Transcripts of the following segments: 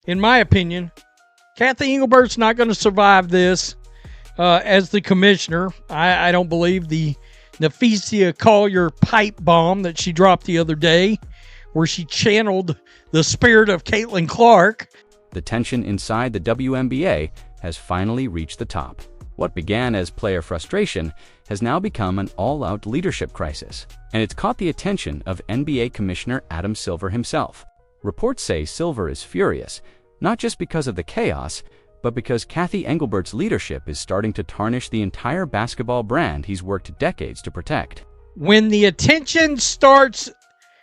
in my opinion. Cathy Engelbart's not going to survive this as the commissioner. I don't believe the Nafesia Collier pipe bomb that she dropped the other day, where she channeled the spirit of Caitlin Clark. The tension inside the WNBA has finally reached the top. What began as player frustration has now become an all-out leadership crisis, and it's caught the attention of NBA Commissioner Adam Silver himself. Reports say Silver is furious, not just because of the chaos, but because Cathy Engelbart's leadership is starting to tarnish the entire basketball brand he's worked decades to protect. When the attention starts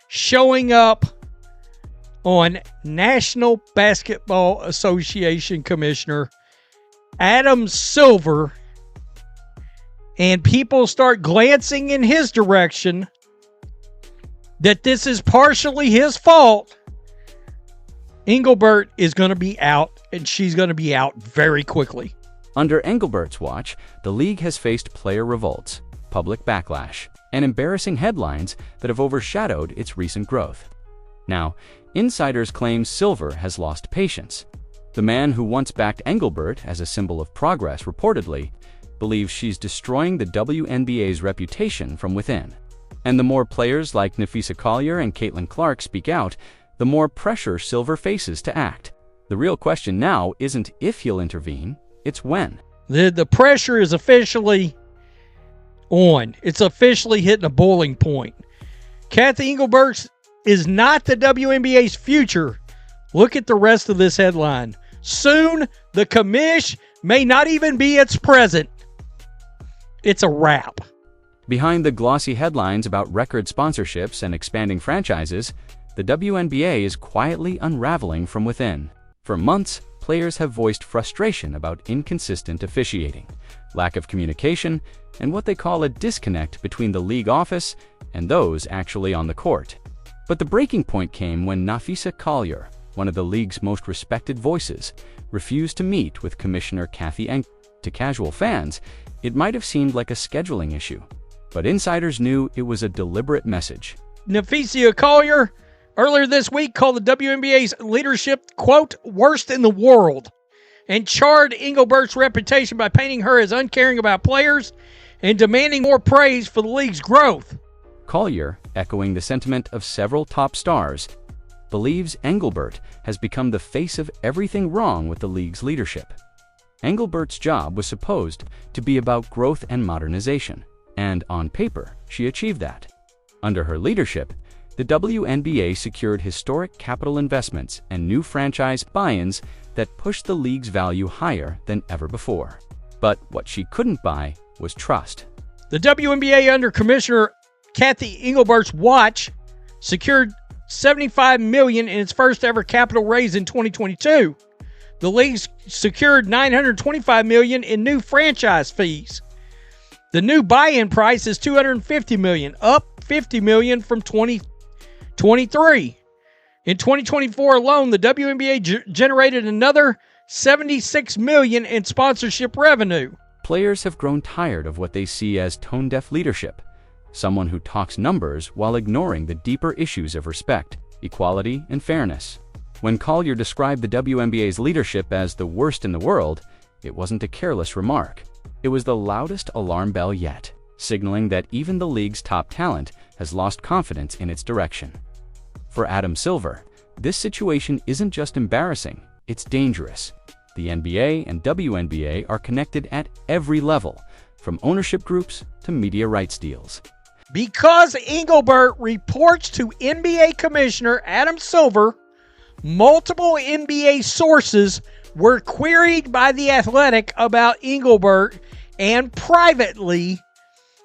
showing up on National Basketball Association Commissioner Adam Silver, and people start glancing in his direction that this is partially his fault, Engelbart is going to be out, and she's going to be out very quickly. Under Engelbart's watch, the league has faced player revolts, public backlash, and embarrassing headlines that have overshadowed its recent growth. Now, insiders claim Silver has lost patience. The man who once backed Engelbart as a symbol of progress reportedly believes she's destroying the WNBA's reputation from within. And the more players like Nafesia Collier and Caitlin Clark speak out, the more pressure Silver faces to act. The real question now isn't if he'll intervene, it's when. The pressure is officially on. It's officially hitting a boiling point. Cathy Engelbart is not the WNBA's future. Look at the rest of this headline. Soon, the commish may not even be its present. It's a wrap. Behind the glossy headlines about record sponsorships and expanding franchises, the WNBA is quietly unraveling from within. For months, players have voiced frustration about inconsistent officiating, lack of communication, and what they call a disconnect between the league office and those actually on the court. But the breaking point came when Nafesia Collier, one of the league's most respected voices, refused to meet with Commissioner Cathy Engelbart. To casual fans, it might have seemed like a scheduling issue, but insiders knew it was a deliberate message. Nafesia Collier earlier this week called the WNBA's leadership, quote, worst in the world, and charred Engelbart's reputation by painting her as uncaring about players and demanding more praise for the league's growth. Collier, echoing the sentiment of several top stars, believes Engelbart has become the face of everything wrong with the league's leadership. Engelbart's job was supposed to be about growth and modernization, and on paper, she achieved that. Under her leadership, the WNBA secured historic capital investments and new franchise buy-ins that pushed the league's value higher than ever before. But what she couldn't buy was trust. The WNBA under Commissioner Cathy Engelbart's watch secured $75 million in its first ever capital raise in 2022. The league secured $925 million in new franchise fees. The new buy-in price is $250 million, up $50 million from 2023. In 2024 alone, the WNBA generated another $76 million in sponsorship revenue. Players have grown tired of what they see as tone-deaf leadership, someone who talks numbers while ignoring the deeper issues of respect, equality, and fairness. When Collier described the WNBA's leadership as the worst in the world, it wasn't a careless remark. It was the loudest alarm bell yet, signaling that even the league's top talent has lost confidence in its direction. For Adam Silver, this situation isn't just embarrassing, it's dangerous. The NBA and WNBA are connected at every level, from ownership groups to media rights deals. Because Engelbart reports to NBA Commissioner Adam Silver, multiple NBA sources were queried by The Athletic about Engelbart, and privately,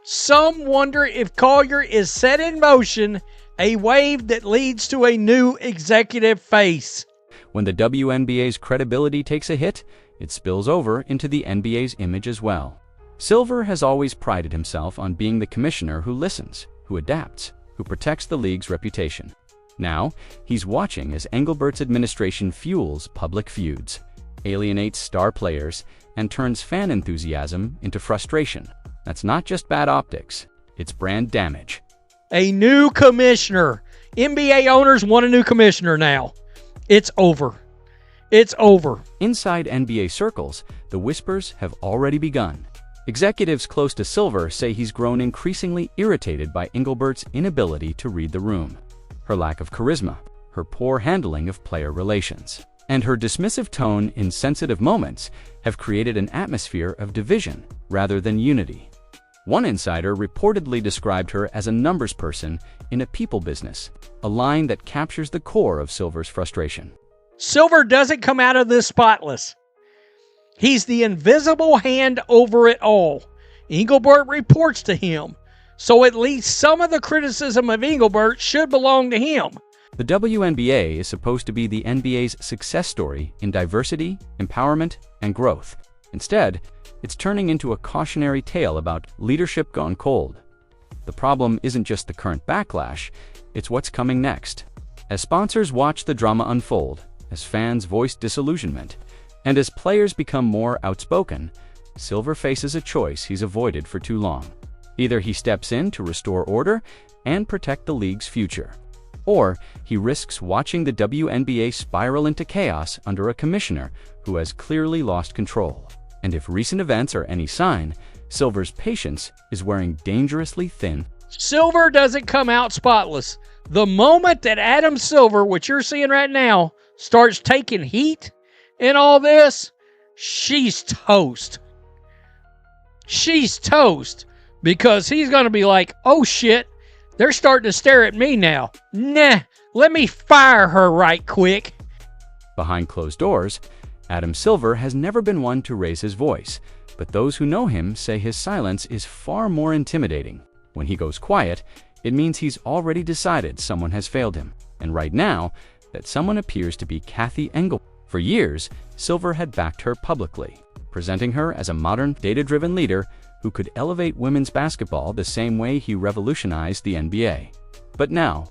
some wonder if Collier is set in motion a wave that leads to a new executive face. When the WNBA's credibility takes a hit, it spills over into the NBA's image as well. Silver has always prided himself on being the commissioner who listens, who adapts, who protects the league's reputation. Now, he's watching as Engelbart's administration fuels public feuds, alienates star players, and turns fan enthusiasm into frustration. That's not just bad optics, it's brand damage. A new commissioner. NBA owners want a new commissioner now. It's over. It's over. Inside NBA circles, the whispers have already begun. Executives close to Silver say he's grown increasingly irritated by Engelbart's inability to read the room, her lack of charisma, her poor handling of player relations, and her dismissive tone in sensitive moments have created an atmosphere of division rather than unity. One insider reportedly described her as a numbers person in a people business, a line that captures the core of Silver's frustration. Silver doesn't come out of this spotless. He's the invisible hand over it all. Engelbart reports to him, so at least some of the criticism of Engelbart should belong to him. The WNBA is supposed to be the NBA's success story in diversity, empowerment, and growth. Instead, it's turning into a cautionary tale about leadership gone cold. The problem isn't just the current backlash, it's what's coming next. As sponsors watch the drama unfold, as fans voice disillusionment, and as players become more outspoken, Silver faces a choice he's avoided for too long. Either he steps in to restore order and protect the league's future, or he risks watching the WNBA spiral into chaos under a commissioner who has clearly lost control. And if recent events are any sign, Silver's patience is wearing dangerously thin. Silver doesn't come out spotless. The moment that Adam Silver, which you're seeing right now, starts taking heat in all this, she's toast. She's toast, because he's going to be like, oh shit, they're starting to stare at me now. Nah, let me fire her right quick. Behind closed doors, Adam Silver has never been one to raise his voice, but those who know him say his silence is far more intimidating. When he goes quiet, it means he's already decided someone has failed him, and right now, that someone appears to be Cathy Engelbart. For years, Silver had backed her publicly, presenting her as a modern, data-driven leader who could elevate women's basketball the same way he revolutionized the NBA. But now,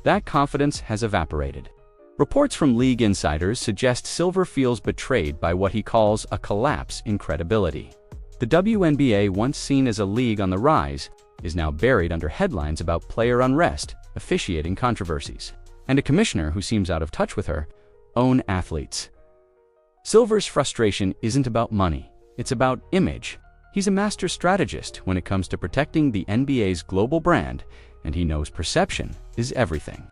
that confidence has evaporated. Reports from league insiders suggest Silver feels betrayed by what he calls a collapse in credibility. The WNBA, once seen as a league on the rise, is now buried under headlines about player unrest, officiating controversies, and a commissioner who seems out of touch with her own athletes. Silver's frustration isn't about money, it's about image. He's a master strategist when it comes to protecting the NBA's global brand, and he knows perception is everything.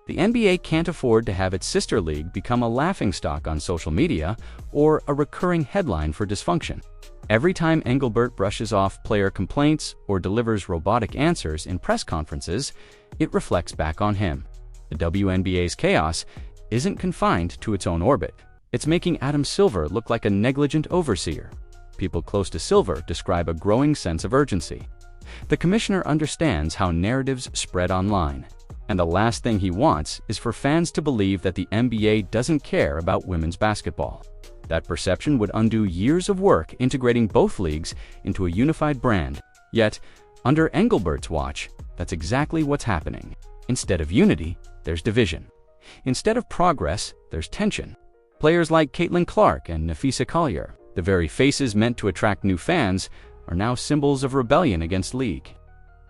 The NBA can't afford to have its sister league become a laughingstock on social media or a recurring headline for dysfunction. Every time Engelbart brushes off player complaints or delivers robotic answers in press conferences, it reflects back on him. The WNBA's chaos isn't confined to its own orbit. It's making Adam Silver look like a negligent overseer. People close to Silver describe a growing sense of urgency. The commissioner understands how narratives spread online, and the last thing he wants is for fans to believe that the NBA doesn't care about women's basketball. That perception would undo years of work integrating both leagues into a unified brand. Yet, under Engelbart's watch, that's exactly what's happening. Instead of unity, there's division. Instead of progress, there's tension. Players like Caitlin Clark and Nafisa Collier, the very faces meant to attract new fans, are now symbols of rebellion against league.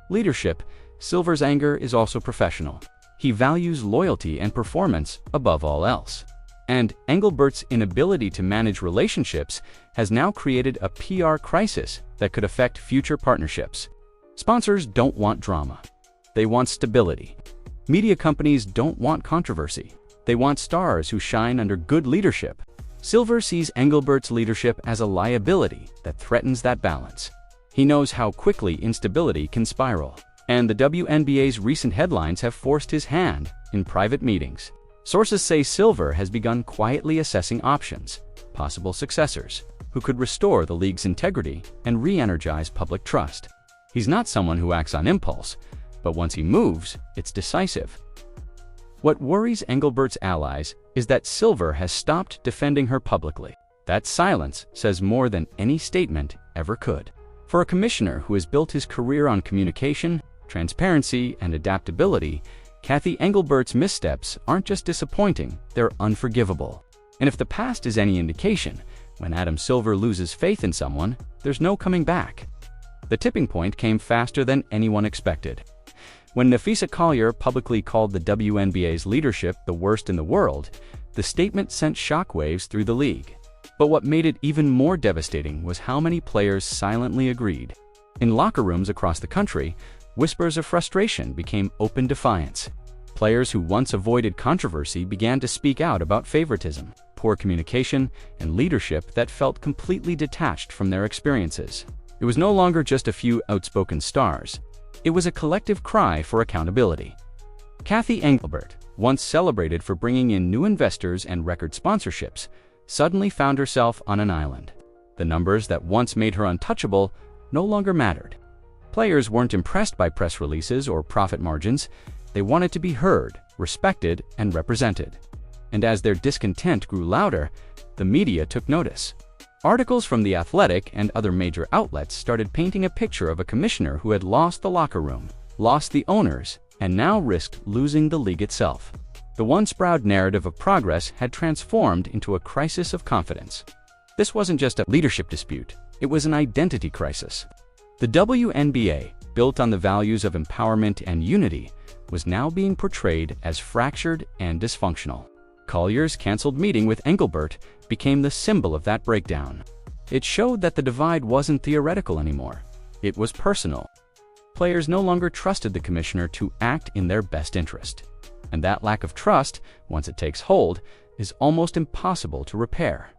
Leadership. Silver's anger is also professional. He values loyalty and performance above all else. And Engelbart's inability to manage relationships has now created a PR crisis that could affect future partnerships. Sponsors don't want drama. They want stability. Media companies don't want controversy. They want stars who shine under good leadership. Silver sees Engelbart's leadership as a liability that threatens that balance. He knows how quickly instability can spiral, and the WNBA's recent headlines have forced his hand in private meetings. Sources say Silver has begun quietly assessing options, possible successors, who could restore the league's integrity and re-energize public trust. He's not someone who acts on impulse, but once he moves, it's decisive. What worries Engelbart's allies is that Silver has stopped defending her publicly. That silence says more than any statement ever could. For a commissioner who has built his career on communication, transparency, and adaptability, Cathy Engelbart's missteps aren't just disappointing, they're unforgivable. And if the past is any indication, when Adam Silver loses faith in someone, there's no coming back. The tipping point came faster than anyone expected. When Nafisa Collier publicly called the WNBA's leadership the worst in the world, The statement sent shockwaves through the league. But what made it even more devastating was how many players silently agreed. In locker rooms across the country, whispers of frustration became open defiance. Players who once avoided controversy began to speak out about favoritism, poor communication, and leadership that felt completely detached from their experiences. It was no longer just a few outspoken stars. It was a collective cry for accountability. Cathy Engelbart, once celebrated for bringing in new investors and record sponsorships, suddenly found herself on an island. The numbers that once made her untouchable no longer mattered. Players weren't impressed by press releases or profit margins. They wanted to be heard, respected, and represented. And as their discontent grew louder, the media took notice. Articles from The Athletic and other major outlets started painting a picture of a commissioner who had lost the locker room, lost the owners, and now risked losing the league itself. The once proud narrative of progress had transformed into a crisis of confidence. This wasn't just a leadership dispute, it was an identity crisis. The WNBA, built on the values of empowerment and unity, was now being portrayed as fractured and dysfunctional. Collier's canceled meeting with Engelbart became the symbol of that breakdown. It showed that the divide wasn't theoretical anymore. It was personal. Players no longer trusted the commissioner to act in their best interest. And that lack of trust, once it takes hold, is almost impossible to repair.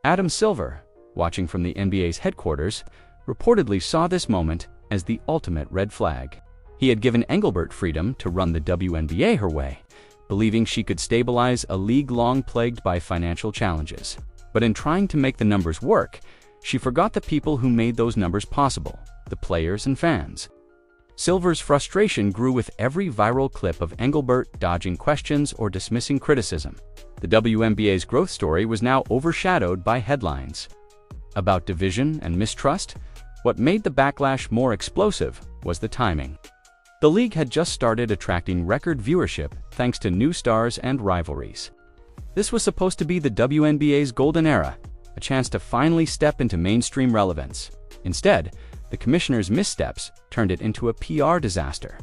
Adam Silver, watching from the NBA's headquarters, reportedly saw this moment as the ultimate red flag. He had given Engelbart freedom to run the WNBA her way, believing she could stabilize a league long plagued by financial challenges. But in trying to make the numbers work, she forgot the people who made those numbers possible, the players and fans. Silver's frustration grew with every viral clip of Engelbart dodging questions or dismissing criticism. The WNBA's growth story was now overshadowed by headlines about division and mistrust. What made the backlash more explosive was the timing. The league had just started attracting record viewership thanks to new stars and rivalries. This was supposed to be the WNBA's golden era, a chance to finally step into mainstream relevance. Instead, the commissioner's missteps turned it into a PR disaster.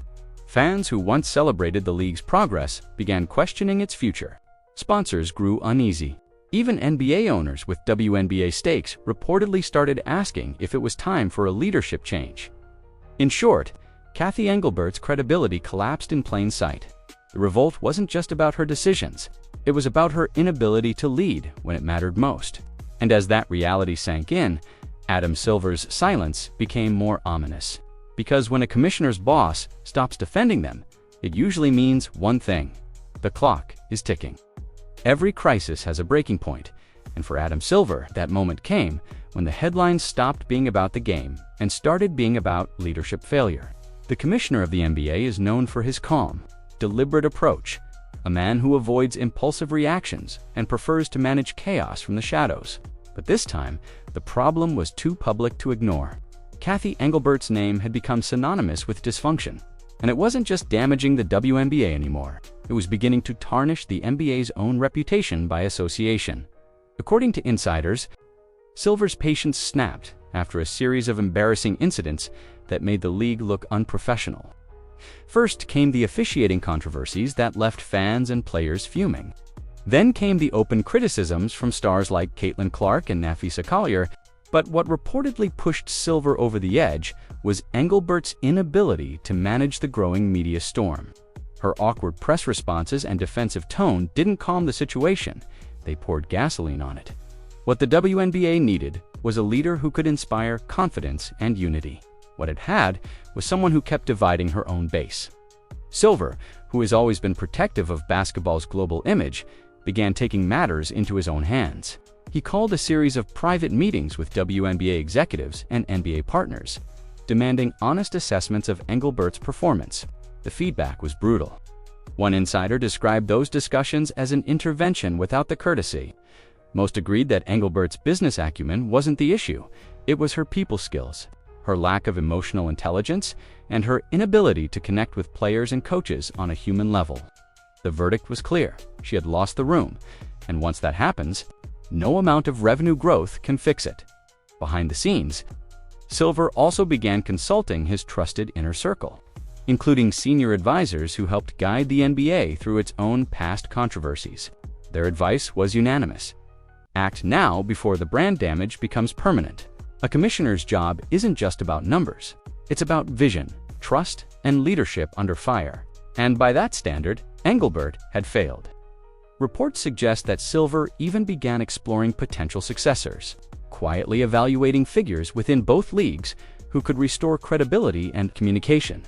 Fans who once celebrated the league's progress began questioning its future. Sponsors grew uneasy. Even NBA owners with WNBA stakes reportedly started asking if it was time for a leadership change. In short, Cathy Engelbart's credibility collapsed in plain sight. The revolt wasn't just about her decisions. It was about her inability to lead when it mattered most. And as that reality sank in, Adam Silver's silence became more ominous. Because when a commissioner's boss stops defending them, it usually means one thing: the clock is ticking. Every crisis has a breaking point, and for Adam Silver, that moment came when the headlines stopped being about the game and started being about leadership failure. The commissioner of the NBA is known for his calm, deliberate approach, a man who avoids impulsive reactions and prefers to manage chaos from the shadows. But this time, the problem was too public to ignore. Cathy Engelbart's name had become synonymous with dysfunction, and it wasn't just damaging the WNBA anymore. It was beginning to tarnish the NBA's own reputation by association. According to insiders, Silver's patience snapped after a series of embarrassing incidents that made the league look unprofessional. First came the officiating controversies that left fans and players fuming. Then came the open criticisms from stars like Caitlin Clark and Nafisa Collier, but what reportedly pushed Silver over the edge was Engelbart's inability to manage the growing media storm. Her awkward press responses and defensive tone didn't calm the situation, they poured gasoline on it. What the WNBA needed was a leader who could inspire confidence and unity. What it had was someone who kept dividing her own base. Silver, who has always been protective of basketball's global image, began taking matters into his own hands. He called a series of private meetings with WNBA executives and NBA partners, demanding honest assessments of Engelbart's performance. The feedback was brutal. One insider described those discussions as an intervention without the courtesy. Most agreed that Engelbart's business acumen wasn't the issue. It was her people skills, her lack of emotional intelligence, and her inability to connect with players and coaches on a human level. The verdict was clear. She had lost the room, and once that happens, no amount of revenue growth can fix it. Behind the scenes, Silver also began consulting his trusted inner circle, including senior advisors who helped guide the NBA through its own past controversies. their advice was unanimous. Act now before the brand damage becomes permanent. A commissioner's job isn't just about numbers. It's about vision, trust, and leadership under fire. And by that standard, Engelbart had failed. Reports suggest that Silver even began exploring potential successors, quietly evaluating figures within both leagues who could restore credibility and communication.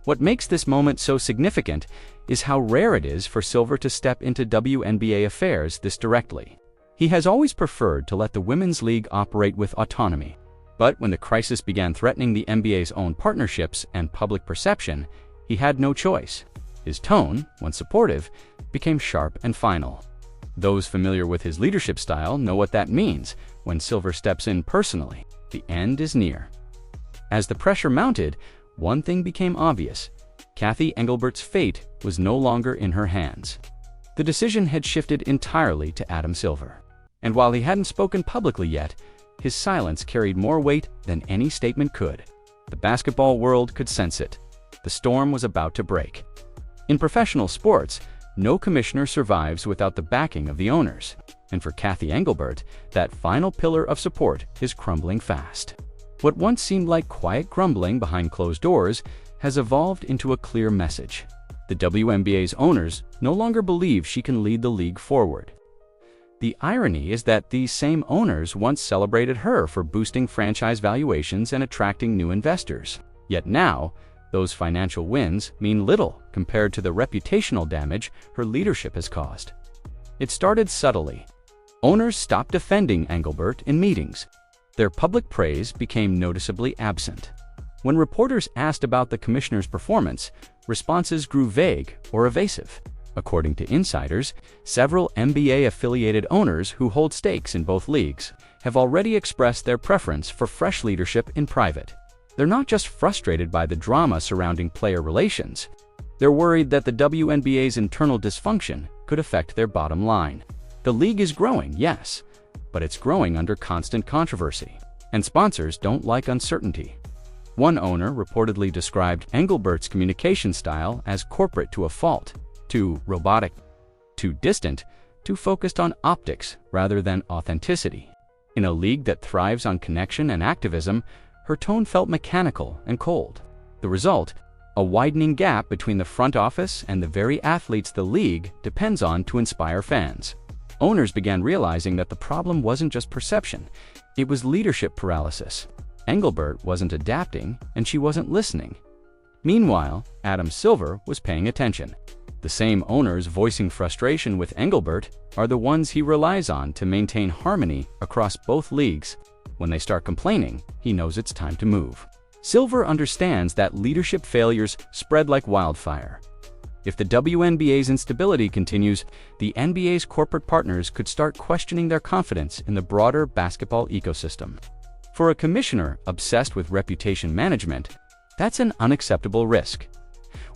What makes this moment so significant is how rare it is for Silver to step into WNBA affairs this directly. He has always preferred to let the Women's League operate with autonomy. But when the crisis began threatening the NBA's own partnerships and public perception, he had no choice. His tone, once supportive, became sharp and final. Those familiar with his leadership style know what that means when Silver steps in personally. The end is near. As the pressure mounted, one thing became obvious. Cathy Engelbart's fate was no longer in her hands. The decision had shifted entirely to Adam Silver. And while he hadn't spoken publicly yet, his silence carried more weight than any statement could. The basketball world could sense it. The storm was about to break. In professional sports, no commissioner survives without the backing of the owners. And for Cathy Engelbart, that final pillar of support is crumbling fast. What once seemed like quiet grumbling behind closed doors has evolved into a clear message. The WNBA's owners no longer believe she can lead the league forward. The irony is that these same owners once celebrated her for boosting franchise valuations and attracting new investors. Yet now, those financial wins mean little compared to the reputational damage her leadership has caused. It started subtly. Owners stopped defending Engelbart in meetings. Their public praise became noticeably absent. When reporters asked about the commissioner's performance, responses grew vague or evasive. According to insiders, several NBA-affiliated owners who hold stakes in both leagues have already expressed their preference for fresh leadership in private. They're not just frustrated by the drama surrounding player relations. They're worried that the WNBA's internal dysfunction could affect their bottom line. The league is growing, yes, but it's growing under constant controversy, and sponsors don't like uncertainty. One owner reportedly described Engelbart's communication style as corporate to a fault, too robotic, too distant, too focused on optics rather than authenticity. In a league that thrives on connection and activism, her tone felt mechanical and cold. The result? A widening gap between the front office and the very athletes the league depends on to inspire fans. Owners began realizing that the problem wasn't just perception, it was leadership paralysis. Engelbart wasn't adapting, and she wasn't listening. Meanwhile, Adam Silver was paying attention. The same owners voicing frustration with Engelbart are the ones he relies on to maintain harmony across both leagues. When they start complaining, he knows it's time to move. Silver understands that leadership failures spread like wildfire. If the WNBA's instability continues, the NBA's corporate partners could start questioning their confidence in the broader basketball ecosystem. For a commissioner obsessed with reputation management, that's an unacceptable risk.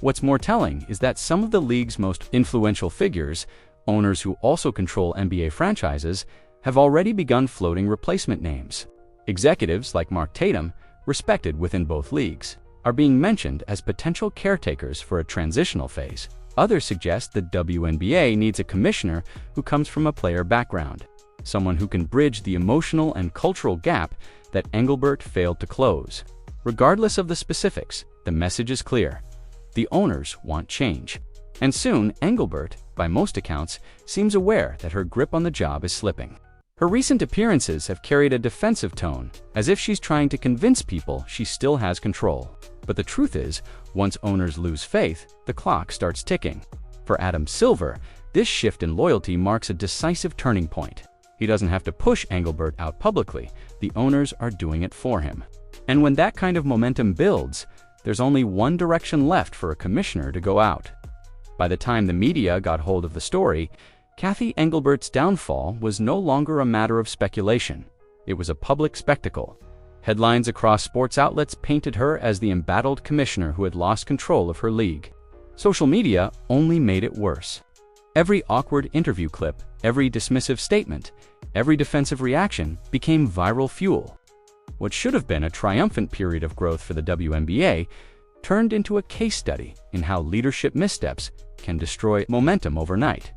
What's more telling is that some of the league's most influential figures, owners who also control NBA franchises, have already begun floating replacement names. Executives like Mark Tatum, respected within both leagues, are being mentioned as potential caretakers for a transitional phase. Others suggest the WNBA needs a commissioner who comes from a player background, someone who can bridge the emotional and cultural gap that Engelbart failed to close. Regardless of the specifics, the message is clear. The owners want change. And soon, Engelbart, by most accounts, seems aware that her grip on the job is slipping. Her recent appearances have carried a defensive tone, as if she's trying to convince people she still has control. But the truth is, once owners lose faith, the clock starts ticking. For Adam Silver, this shift in loyalty marks a decisive turning point. He doesn't have to push Engelbart out publicly, the owners are doing it for him. And when that kind of momentum builds, there's only one direction left for a commissioner to go out. By the time the media got hold of the story, Cathy Engelbart's downfall was no longer a matter of speculation. It was a public spectacle. Headlines across sports outlets painted her as the embattled commissioner who had lost control of her league. Social media only made it worse. Every awkward interview clip, every dismissive statement, every defensive reaction became viral fuel. What should have been a triumphant period of growth for the WNBA turned into a case study in how leadership missteps can destroy momentum overnight.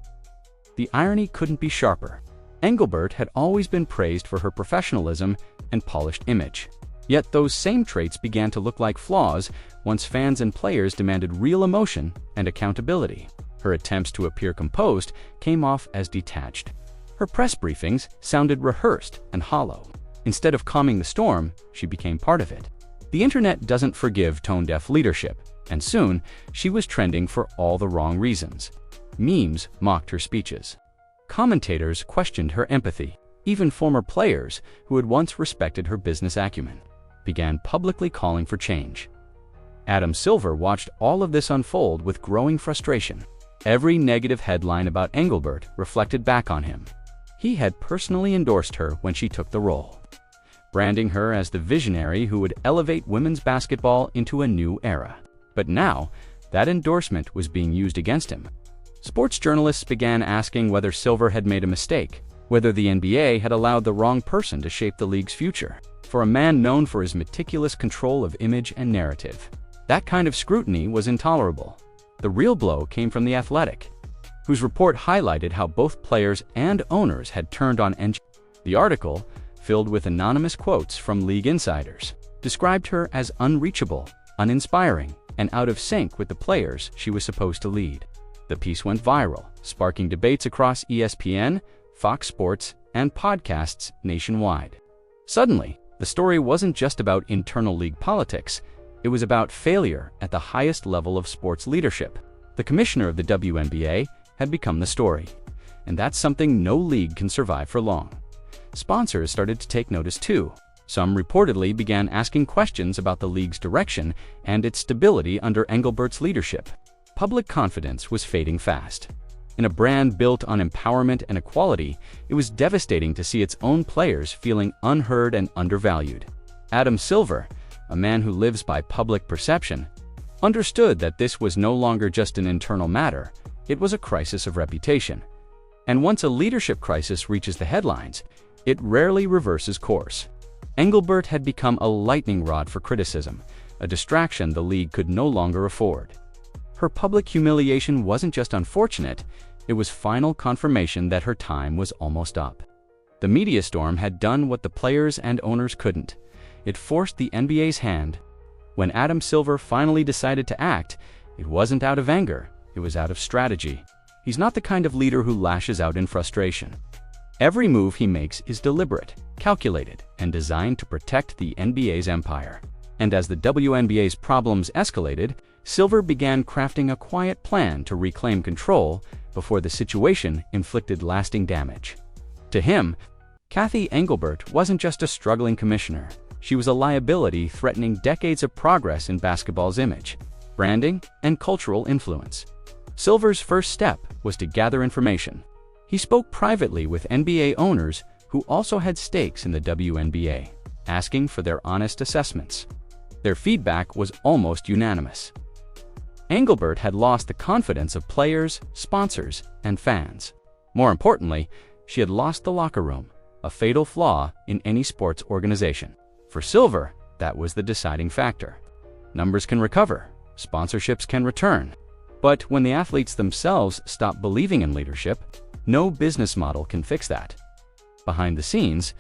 The irony couldn't be sharper. Engelbart had always been praised for her professionalism and polished image. Yet those same traits began to look like flaws once fans and players demanded real emotion and accountability. Her attempts to appear composed came off as detached. Her press briefings sounded rehearsed and hollow. Instead of calming the storm, she became part of it. The internet doesn't forgive tone-deaf leadership, and soon she was trending for all the wrong reasons. Memes mocked her speeches. Commentators questioned her empathy. Even former players who had once respected her business acumen began publicly calling for change. Adam Silver watched all of this unfold with growing frustration. Every negative headline about Engelbart reflected back on him. He had personally endorsed her when she took the role, branding her as the visionary who would elevate women's basketball into a new era. But now, that endorsement was being used against him. Sports journalists began asking whether Silver had made a mistake, whether the NBA had allowed the wrong person to shape the league's future. For a man known for his meticulous control of image and narrative, that kind of scrutiny was intolerable. The real blow came from The Athletic, whose report highlighted how both players and owners had turned on Engelbart. The article, filled with anonymous quotes from league insiders, described her as unreachable, uninspiring, and out of sync with the players she was supposed to lead. The piece went viral, sparking debates across ESPN, Fox Sports, and podcasts nationwide. Suddenly, the story wasn't just about internal league politics, it was about failure at the highest level of sports leadership. The commissioner of the WNBA had become the story, and that's something no league can survive for long. Sponsors started to take notice too. Some reportedly began asking questions about the league's direction and its stability under Engelbart's leadership. Public confidence was fading fast. In a brand built on empowerment and equality, it was devastating to see its own players feeling unheard and undervalued. Adam Silver, a man who lives by public perception, understood that this was no longer just an internal matter, it was a crisis of reputation. And once a leadership crisis reaches the headlines, it rarely reverses course. Engelbart had become a lightning rod for criticism, a distraction the league could no longer afford. Her public humiliation wasn't just unfortunate, it was final confirmation that her time was almost up. The media storm had done what the players and owners couldn't. It forced the NBA's hand. When Adam Silver finally decided to act, it wasn't out of anger, it was out of strategy. He's not the kind of leader who lashes out in frustration. Every move he makes is deliberate, calculated, and designed to protect the NBA's empire. And as the WNBA's problems escalated, Silver began crafting a quiet plan to reclaim control before the situation inflicted lasting damage. To him, Cathy Engelbart wasn't just a struggling commissioner. She was a liability threatening decades of progress in basketball's image, branding, and cultural influence. Silver's first step was to gather information. He spoke privately with NBA owners who also had stakes in the WNBA, asking for their honest assessments. Their feedback was almost unanimous. Engelbart had lost the confidence of players, sponsors, and fans. More importantly, she had lost the locker room, a fatal flaw in any sports organization. For Silver, that was the deciding factor. Numbers can recover, sponsorships can return. But when the athletes themselves stop believing in leadership, no business model can fix that. Behind the scenes,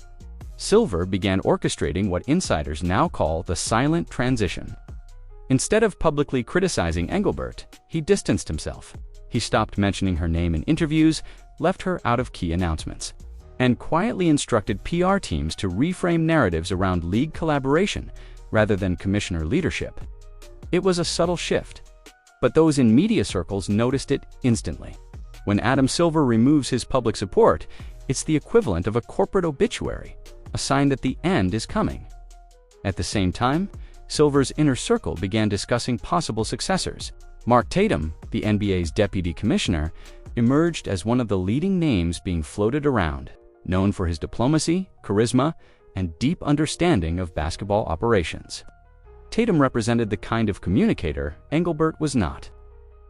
Silver began orchestrating what insiders now call the silent transition. Instead of publicly criticizing Engelbart, he distanced himself. He stopped mentioning her name in interviews, left her out of key announcements, and quietly instructed PR teams to reframe narratives around league collaboration rather than commissioner leadership. It was a subtle shift, but those in media circles noticed it instantly. When Adam Silver removes his public support, it's the equivalent of a corporate obituary, a sign that the end is coming. At the same time, Silver's inner circle began discussing possible successors. Mark Tatum, the NBA's deputy commissioner, emerged as one of the leading names being floated around, known for his diplomacy, charisma, and deep understanding of basketball operations. Tatum represented the kind of communicator Engelbart was not.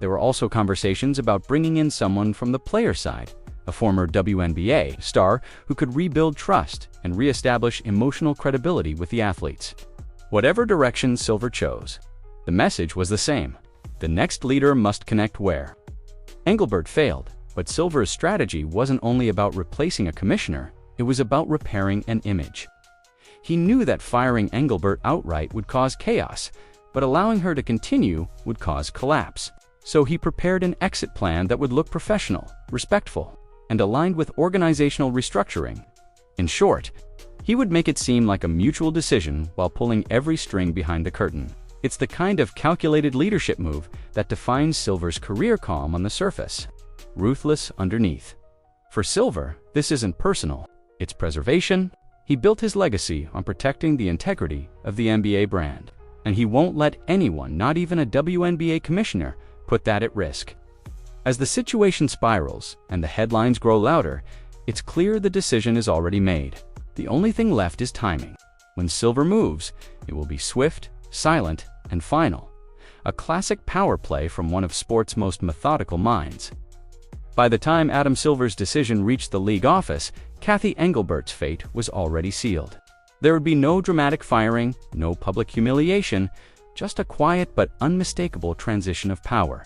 There were also conversations about bringing in someone from the player side, a former WNBA star who could rebuild trust and reestablish emotional credibility with the athletes. Whatever direction Silver chose, the message was the same. The next leader must connect where. Engelbart failed, But Silver's strategy wasn't only about replacing a commissioner, it was about repairing an image. He knew that firing Engelbart outright would cause chaos, but allowing her to continue would cause collapse. So he prepared an exit plan that would look professional, respectful, and aligned with organizational restructuring. In short, he would make it seem like a mutual decision while pulling every string behind the curtain. It's the kind of calculated leadership move that defines Silver's career calm on the surface, ruthless underneath. For Silver, this isn't personal, it's preservation. He built his legacy on protecting the integrity of the NBA brand, and he won't let anyone, not even a WNBA commissioner, put that at risk. As the situation spirals and the headlines grow louder, it's clear the decision is already made. The only thing left is timing. When Silver moves, it will be swift, silent, and final. A classic power play from one of sport's most methodical minds. By the time Adam Silver's decision reached the league office, Cathy Engelbart's fate was already sealed. There would be no dramatic firing, no public humiliation, just a quiet but unmistakable transition of power.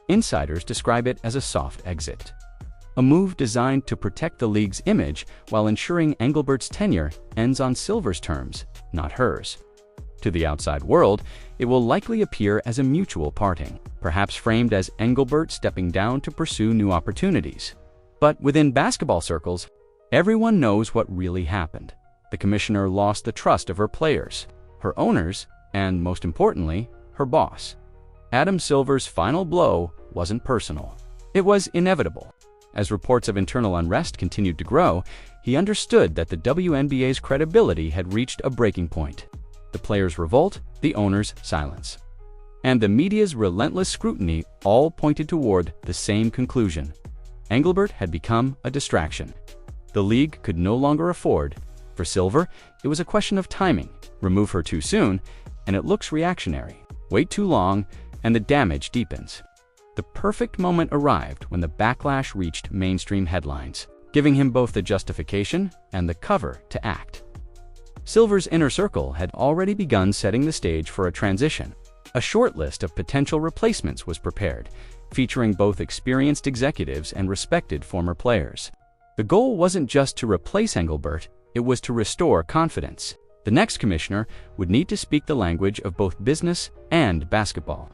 Insiders describe it as a soft exit. A move designed to protect the league's image while ensuring Engelbart's tenure ends on Silver's terms, not hers. To the outside world, it will likely appear as a mutual parting, perhaps framed as Engelbart stepping down to pursue new opportunities. But within basketball circles, everyone knows what really happened. The commissioner lost the trust of her players, her owners, and most importantly, her boss. Adam Silver's final blow wasn't personal. It was inevitable. As reports of internal unrest continued to grow, he understood that the WNBA's credibility had reached a breaking point. The players' revolt, the owners' silence, and the media's relentless scrutiny all pointed toward the same conclusion. Engelbart had become a distraction. The league could no longer afford. For Silver, it was a question of timing. Remove her too soon, and it looks reactionary. Wait too long, and the damage deepens. The perfect moment arrived when the backlash reached mainstream headlines, giving him both the justification and the cover to act. Silver's inner circle had already begun setting the stage for a transition. A short list of potential replacements was prepared, featuring both experienced executives and respected former players. The goal wasn't just to replace Engelbart, it was to restore confidence. The next commissioner would need to speak the language of both business and basketball,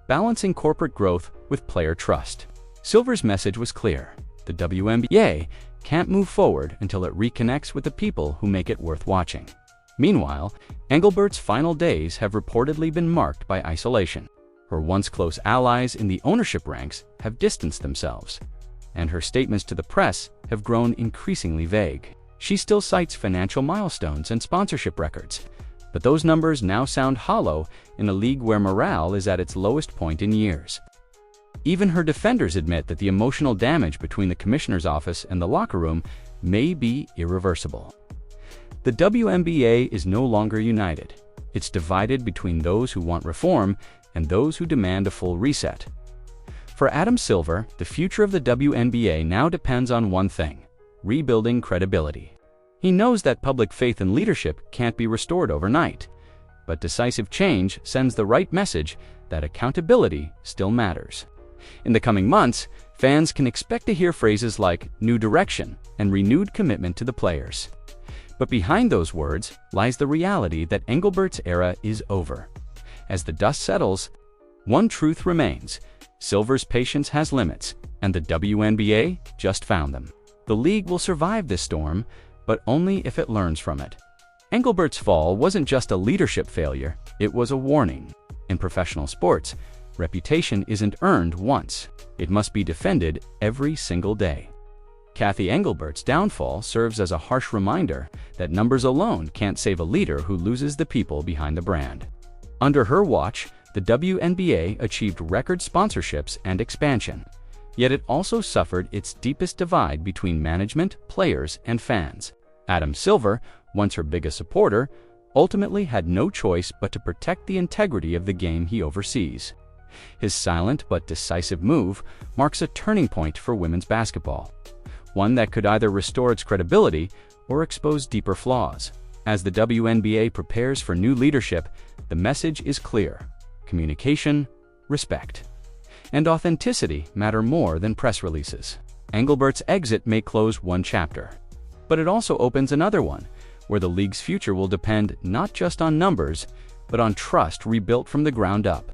balancing corporate growth with player trust. Silver's message was clear. The WNBA can't move forward until it reconnects with the people who make it worth watching. Meanwhile, Engelbart's final days have reportedly been marked by isolation. Her once close allies in the ownership ranks have distanced themselves, and her statements to the press have grown increasingly vague. She still cites financial milestones and sponsorship records, but those numbers now sound hollow in a league where morale is at its lowest point in years. Even her defenders admit that the emotional damage between the commissioner's office and the locker room may be irreversible. The WNBA is no longer united. It's divided between those who want reform and those who demand a full reset. For Adam Silver, the future of the WNBA now depends on one thing: rebuilding credibility. He knows that public faith in leadership can't be restored overnight, but decisive change sends the right message that accountability still matters. In the coming months, fans can expect to hear phrases like new direction and renewed commitment to the players. But behind those words lies the reality that Engelbart's era is over. As the dust settles, one truth remains: Silver's patience has limits, and the WNBA just found them. The league will survive this storm, but only if it learns from it. Engelbart's fall wasn't just a leadership failure, it was a warning. In professional sports, reputation isn't earned once. It must be defended every single day. Cathy Engelbart's downfall serves as a harsh reminder that numbers alone can't save a leader who loses the people behind the brand. Under her watch, the WNBA achieved record sponsorships and expansion. Yet it also suffered its deepest divide between management, players, and fans. Adam Silver, once her biggest supporter, ultimately had no choice but to protect the integrity of the game he oversees. His silent but decisive move marks a turning point for women's basketball, one that could either restore its credibility or expose deeper flaws. As the WNBA prepares for new leadership, the message is clear: communication, respect. and authenticity matter more than press releases. Engelbart's exit may close one chapter, but it also opens another one, where the league's future will depend not just on numbers, but on trust rebuilt from the ground up.